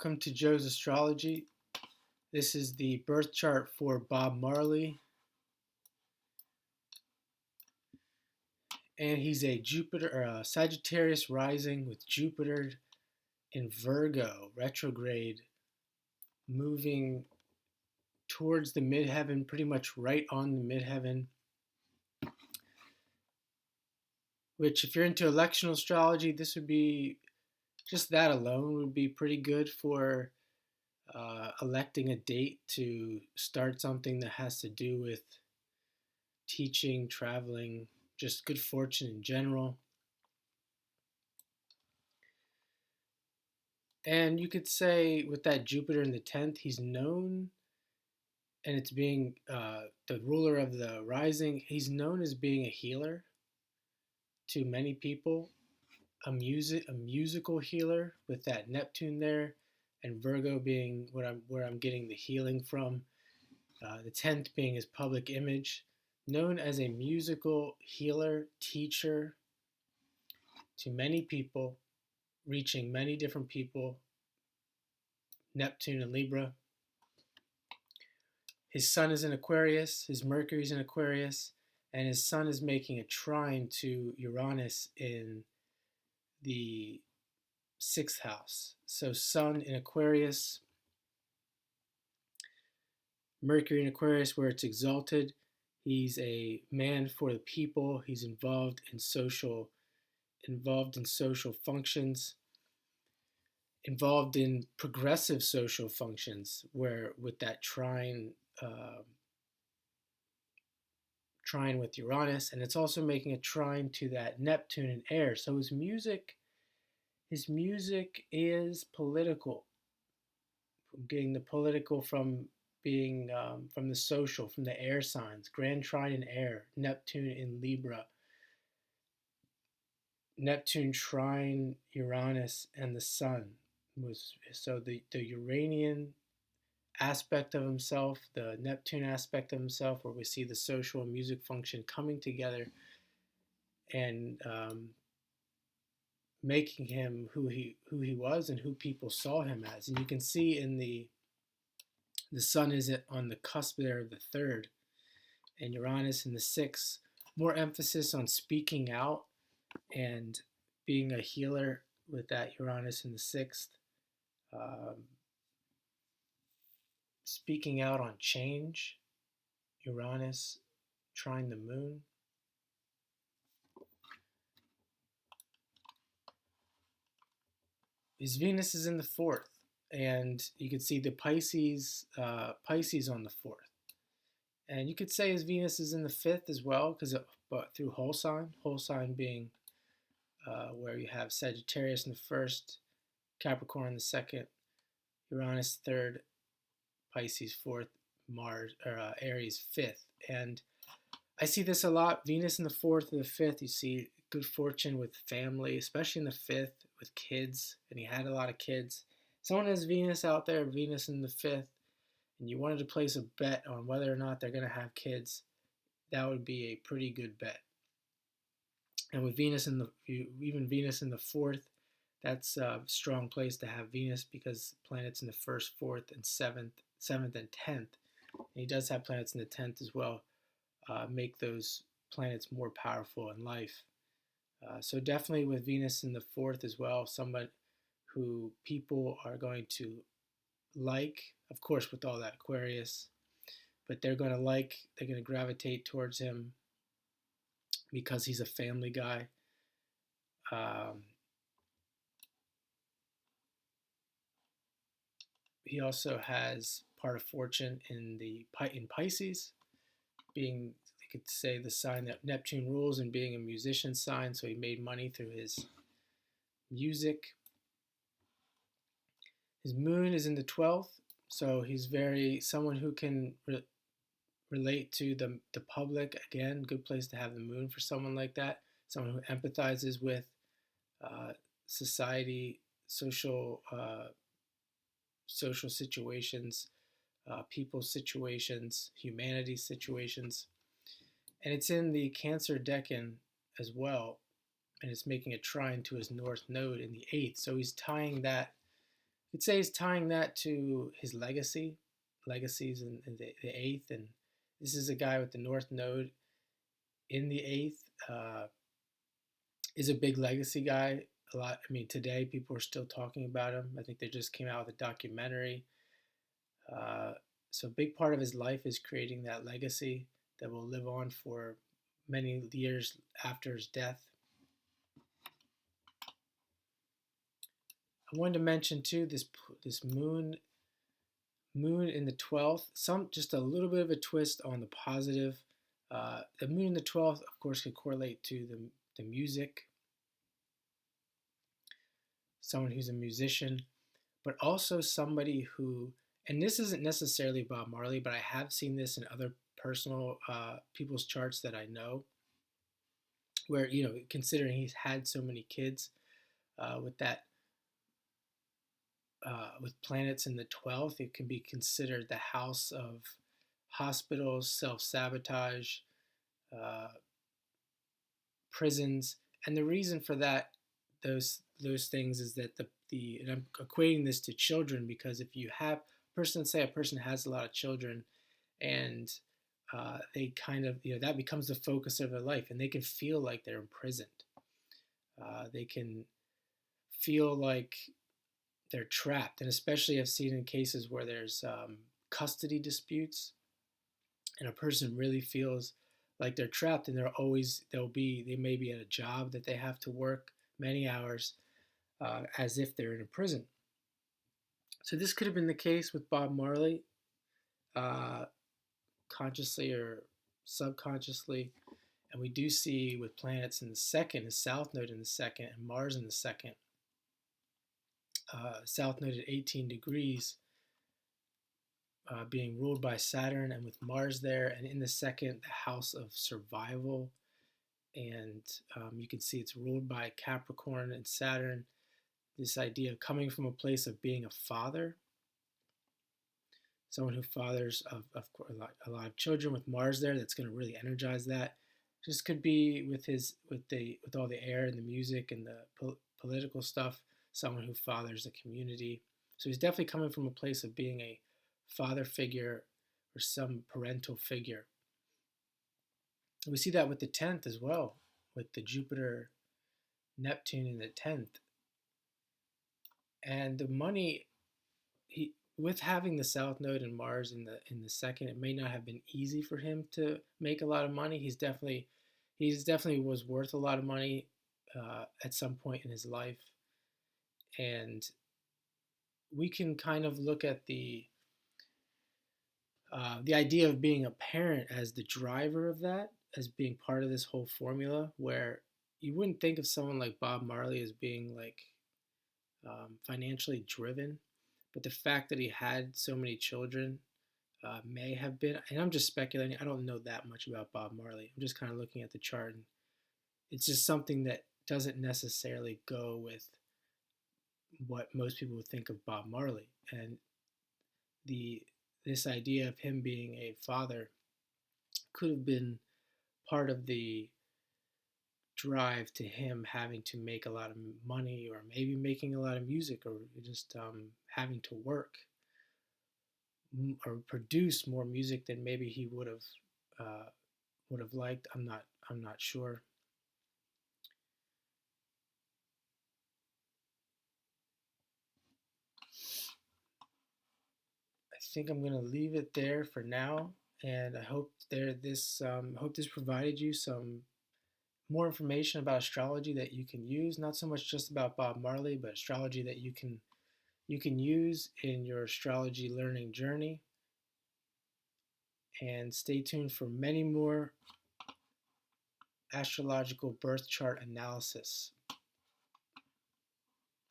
Welcome to Joe's Astrology. This is the birth chart for Bob Marley, and he's a Sagittarius rising with Jupiter in Virgo retrograde, moving towards the midheaven, pretty much right on the midheaven. Which, if you're into electional astrology, this would be just that alone would be pretty good for electing a date to start something that has to do with teaching, traveling, just good fortune in general. And you could say with that Jupiter in the 10th, he's known, and it's being the ruler of the rising, he's known as being a healer to many people, a musical healer with that Neptune there, and Virgo being where I'm getting the healing from. The 10th being his public image, known as a musical healer, teacher to many people, reaching many different people. Neptune and Libra. His sun is in Aquarius, his Mercury's in Aquarius, and his sun is making a trine to Uranus in the 6th house. So sun in Aquarius, Mercury in Aquarius where it's exalted. He's a man for the people. He's involved in social functions, involved in progressive social functions, where with that trine with Uranus, and it's also making a trine to that Neptune and air. So his music is political. Getting the political from being from the social, from the air signs, Grand Trine in air, Neptune in Libra, Neptune trine Uranus and the Sun. So the Uranian aspect of himself, the Neptune aspect of himself, where we see the social and music function coming together and making him who he was and who people saw him as. And you can see in the Sun is on the cusp there of the 3rd, and Uranus in the 6th. More emphasis on speaking out and being a healer with that Uranus in the 6th. Speaking out on change, Uranus trine the moon. His Venus is in the 4th, and you can see the Pisces on the 4th. And you could say his Venus is in the 5th as well, but through whole sign being where you have Sagittarius in the 1st, Capricorn in the 2nd, Uranus 3rd, Pisces 4th, Mars or Aries 5th. And I see this a lot. Venus in the 4th or the 5th, you see good fortune with family, especially in the 5th with kids, and he had a lot of kids. Someone has Venus out there, Venus in the 5th, and you wanted to place a bet on whether or not they're going to have kids, that would be a pretty good bet. And with Venus in Venus in the 4th, that's a strong place to have Venus because planets in the 1st, 4th, and 7th and 10th. And he does have planets in the 10th as well, make those planets more powerful in life. So definitely with Venus in the 4th as well, someone who people are going to like, of course with all that Aquarius, but they're going to gravitate towards him because he's a family guy. He also has part of fortune in Pisces, being, you could say, the sign that Neptune rules, and being a musician sign, so he made money through his music. His moon is in the 12th, so he's someone who can relate to the public. Again, good place to have the moon for someone like that, someone who empathizes with society, social situations, people's situations, humanity situations. And it's in the Cancer decan as well, and it's making a trine to his north node in the 8th. So he's tying that You could say he's tying that to his legacy. Legacies in the eighth, and this is a guy with the North Node in the eighth. Is a big legacy guy. A lot. I mean, today people are still talking about him. I think they just came out with a documentary. Uh, so a big part of his life is creating that legacy that will live on for many years after his death. I wanted to mention too this moon in the 12th. Some just a little bit of a twist on the positive. The moon in the 12th, of course, could correlate to the music. Someone who's a musician, but also somebody who, and this isn't necessarily Bob Marley, but I have seen this in other personal people's charts that I know, where considering he's had so many kids with that with planets in the 12th, it can be considered the house of hospitals, self-sabotage, uh, prisons, and the reason for that, those things, is that and I'm equating this to children, because if you have a person has a lot of children, and they kind of, that becomes the focus of their life, and they can feel like they're imprisoned. They can feel like they're trapped, and especially I've seen in cases where there's custody disputes, and a person really feels like they're trapped, and they may be at a job that they have to work many hours, as if they're in a prison. So this could have been the case with Bob Marley, uh, consciously or subconsciously. And we do see with planets in the second, his South Node in the second, and Mars in the second, South Node at 18 degrees, being ruled by Saturn, and with Mars there, and in the second, the house of survival. And you can see it's ruled by Capricorn and Saturn. This idea of coming from a place of being a father, someone who fathers of course, a lot of children, with Mars there, that's going to really energize that. Just could be with all the air and the music and the political stuff, someone who fathers a community. So he's definitely coming from a place of being a father figure or some parental figure. And we see that with the 10th as well, with the Jupiter Neptune in the 10th. And the money, with having the South Node and Mars in the second, it may not have been easy for him to make a lot of money. He's definitely was worth a lot of money at some point in his life, and we can kind of look at the idea of being a parent as the driver of that, as being part of this whole formula, where you wouldn't think of someone like Bob Marley as being like financially driven, but the fact that he had so many children may have been, and I'm just speculating, I don't know that much about Bob Marley. I'm just kind of looking at the chart, and it's just something that doesn't necessarily go with what most people would think of Bob Marley. And this idea of him being a father could have been part of the drive to him having to make a lot of money, or maybe making a lot of music, or just having to work or produce more music than maybe he would have liked. I'm not sure. I think I'm gonna leave it there for now, and I hope this provided you some more information about astrology that you can use. Not so much just about Bob Marley, but astrology that you can use in your astrology learning journey. And stay tuned for many more astrological birth chart analysis.